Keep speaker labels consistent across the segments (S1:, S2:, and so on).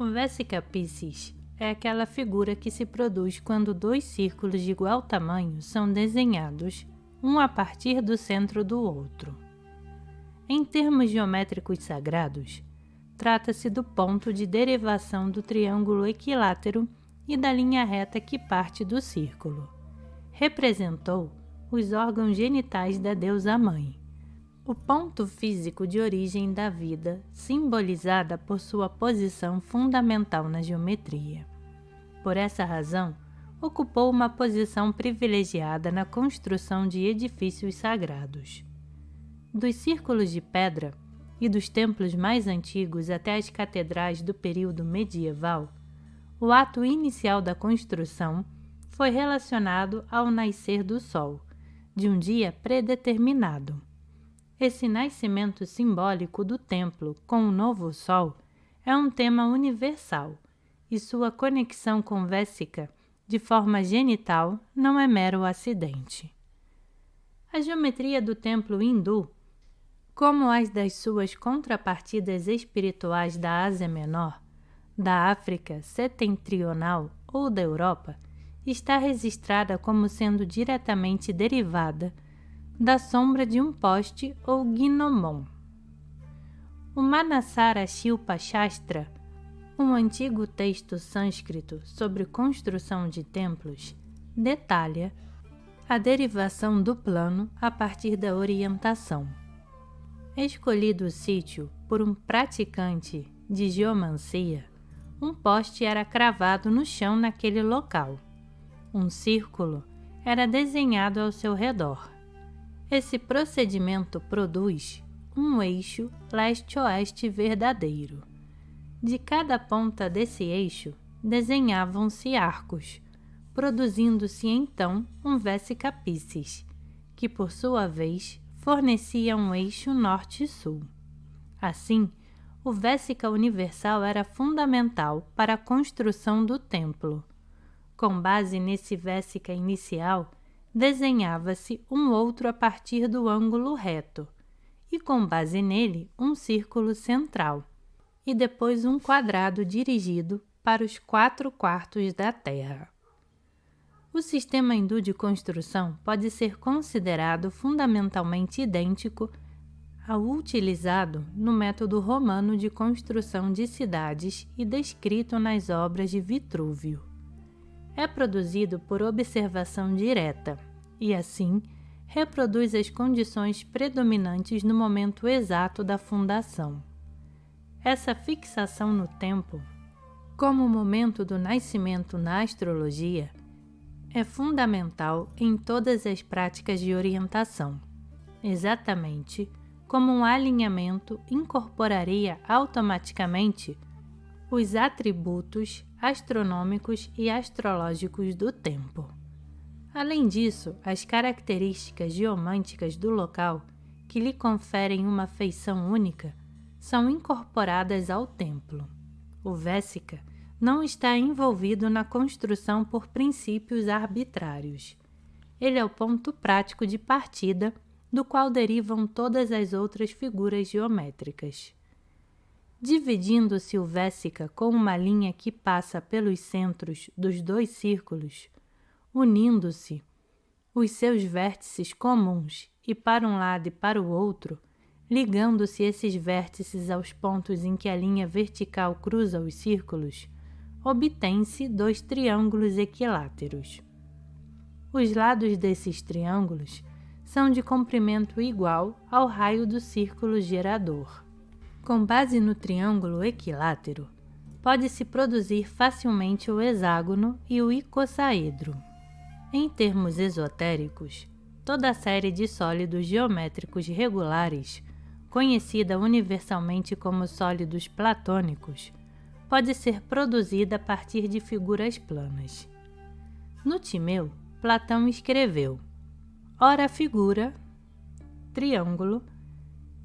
S1: O Vesica Piscis é aquela figura que se produz quando dois círculos de igual tamanho são desenhados, um a partir do centro do outro. Em termos geométricos sagrados, trata-se do ponto de derivação do triângulo equilátero e da linha reta que parte do círculo. Representou os órgãos genitais da deusa mãe. O ponto físico de origem da vida, simbolizada por sua posição fundamental na geometria. Por essa razão, ocupou uma posição privilegiada na construção de edifícios sagrados. Dos círculos de pedra e dos templos mais antigos até as catedrais do período medieval, o ato inicial da construção foi relacionado ao nascer do sol, de um dia predeterminado. Esse nascimento simbólico do templo com o novo sol é um tema universal, e sua conexão com Vesica, de forma genital, não é mero acidente. A geometria do templo hindu, como as das suas contrapartidas espirituais da Ásia Menor, da África Setentrional ou da Europa, está registrada como sendo diretamente derivada da sombra de um poste ou gnomon. O Manasara Shilpa Shastra, um antigo texto sânscrito sobre construção de templos, detalha a derivação do plano a partir da orientação. Escolhido o sítio por um praticante de geomancia, um poste era cravado no chão naquele local. Um círculo era desenhado ao seu redor. Esse procedimento produz um eixo leste-oeste verdadeiro. De cada ponta desse eixo desenhavam-se arcos, produzindo-se então um Vesica Piscis, que por sua vez fornecia um eixo norte-sul. Assim, o Vesica universal era fundamental para a construção do templo. Com base nesse Vesica inicial, desenhava-se um outro a partir do ângulo reto, e com base nele um círculo central, e depois um quadrado dirigido para os 4/4 da Terra. O sistema hindu de construção pode ser considerado fundamentalmente idêntico ao utilizado no método romano de construção de cidades e descrito nas obras de Vitrúvio. É produzido por observação direta e, assim, reproduz as condições predominantes no momento exato da fundação. Essa fixação no tempo, como o momento do nascimento na astrologia, é fundamental em todas as práticas de orientação, exatamente como um alinhamento incorporaria automaticamente os atributos astronômicos e astrológicos do tempo. Além disso, as características geomânticas do local, que lhe conferem uma feição única, são incorporadas ao templo. O Vesica não está envolvido na construção por princípios arbitrários. Ele é o ponto prático de partida do qual derivam todas as outras figuras geométricas. Dividindo-se o Vesica com uma linha que passa pelos centros dos dois círculos, unindo-se os seus vértices comuns e para um lado e para o outro, ligando-se esses vértices aos pontos em que a linha vertical cruza os círculos, obtém-se dois triângulos equiláteros. Os lados desses triângulos são de comprimento igual ao raio do círculo gerador. Com base no triângulo equilátero, pode-se produzir facilmente o hexágono e o icosaedro. Em termos esotéricos, toda a série de sólidos geométricos regulares, conhecida universalmente como sólidos platônicos, pode ser produzida a partir de figuras planas. No Timeu, Platão escreveu: ora a figura, triângulo,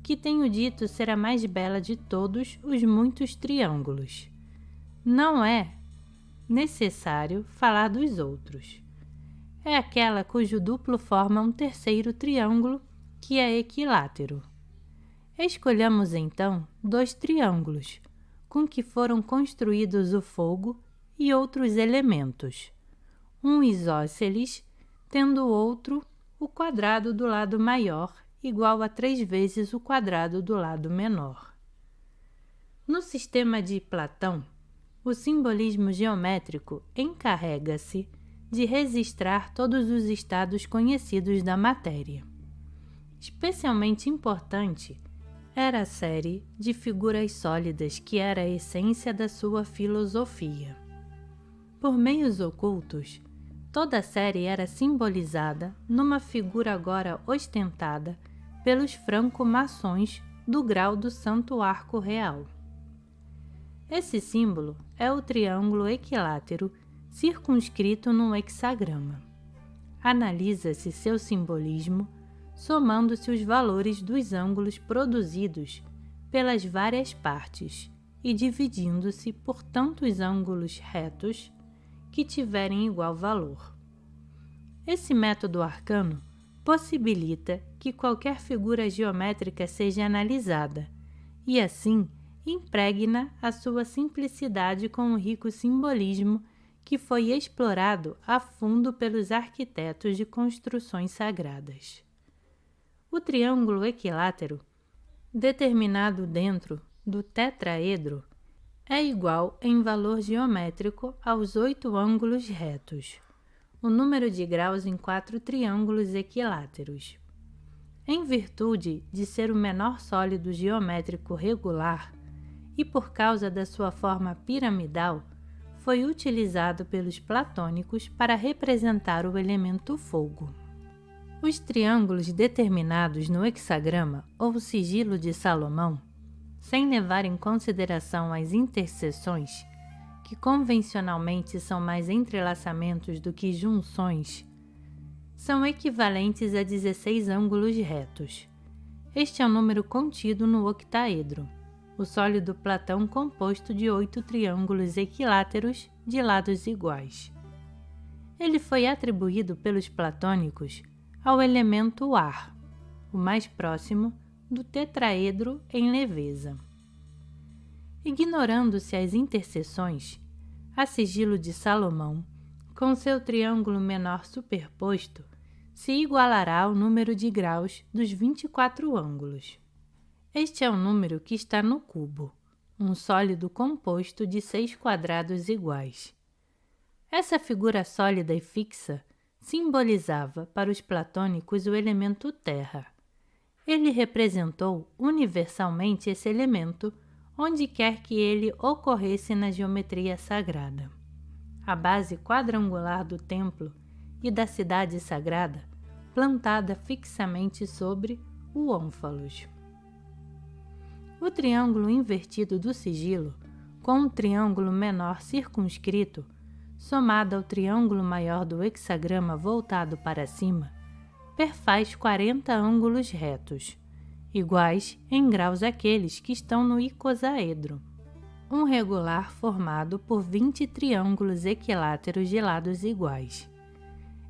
S1: que tenho dito ser a mais bela de todos os muitos triângulos. Não é necessário falar dos outros. É aquela cujo duplo forma um terceiro triângulo, que é equilátero. Escolhamos então dois triângulos, com que foram construídos o fogo e outros elementos. Um isósceles, tendo o outro o quadrado do lado maior igual a 3 vezes o quadrado do lado menor. No sistema de Platão, o simbolismo geométrico encarrega-se de registrar todos os estados conhecidos da matéria. Especialmente importante era a série de figuras sólidas que era a essência da sua filosofia. Por meios ocultos, toda a série era simbolizada numa figura agora ostentada pelos franco-maçons do grau do Santo Arco Real. Esse símbolo é o triângulo equilátero circunscrito num hexagrama. Analisa-se seu simbolismo somando-se os valores dos ângulos produzidos pelas várias partes e dividindo-se por tantos ângulos retos que tiverem igual valor. Esse método arcano possibilita que qualquer figura geométrica seja analisada e, assim, impregna a sua simplicidade com o rico simbolismo que foi explorado a fundo pelos arquitetos de construções sagradas. O triângulo equilátero, determinado dentro do tetraedro, é igual em valor geométrico aos 8 ângulos retos, o número de graus em 4 triângulos equiláteros. Em virtude de ser o menor sólido geométrico regular e por causa da sua forma piramidal, foi utilizado pelos platônicos para representar o elemento fogo. Os triângulos determinados no hexagrama ou sigilo de Salomão, sem levar em consideração as interseções, que convencionalmente são mais entrelaçamentos do que junções, são equivalentes a 16 ângulos retos. Este é o número contido no octaedro, o sólido Platão composto de 8 triângulos equiláteros de lados iguais. Ele foi atribuído pelos platônicos ao elemento ar, o mais próximo do tetraedro em leveza. Ignorando-se as interseções, a sigilo de Salomão, com seu triângulo menor superposto, se igualará ao número de graus dos 24 ângulos. Este é o número que está no cubo, um sólido composto de 6 quadrados iguais. Essa figura sólida e fixa simbolizava para os platônicos o elemento terra. Ele representou universalmente esse elemento onde quer que ele ocorresse na geometria sagrada. A base quadrangular do templo e da cidade sagrada, plantada fixamente sobre o ônfalos. O triângulo invertido do sigilo, com um triângulo menor circunscrito, somado ao triângulo maior do hexagrama voltado para cima, perfaz 40 ângulos retos, iguais em graus àqueles que estão no icosaedro, um regular formado por 20 triângulos equiláteros de lados iguais.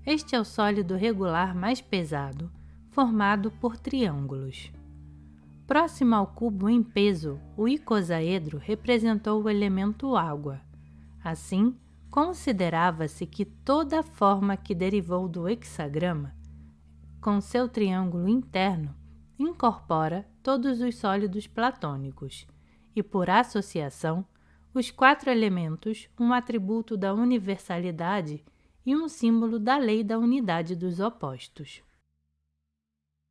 S1: Este é o sólido regular mais pesado, formado por triângulos. Próximo ao cubo em peso, o icosaedro representou o elemento água. Assim, considerava-se que toda a forma que derivou do hexagrama, com seu triângulo interno, incorpora todos os sólidos platônicos e, por associação, os 4 elementos, um atributo da universalidade e um símbolo da lei da unidade dos opostos.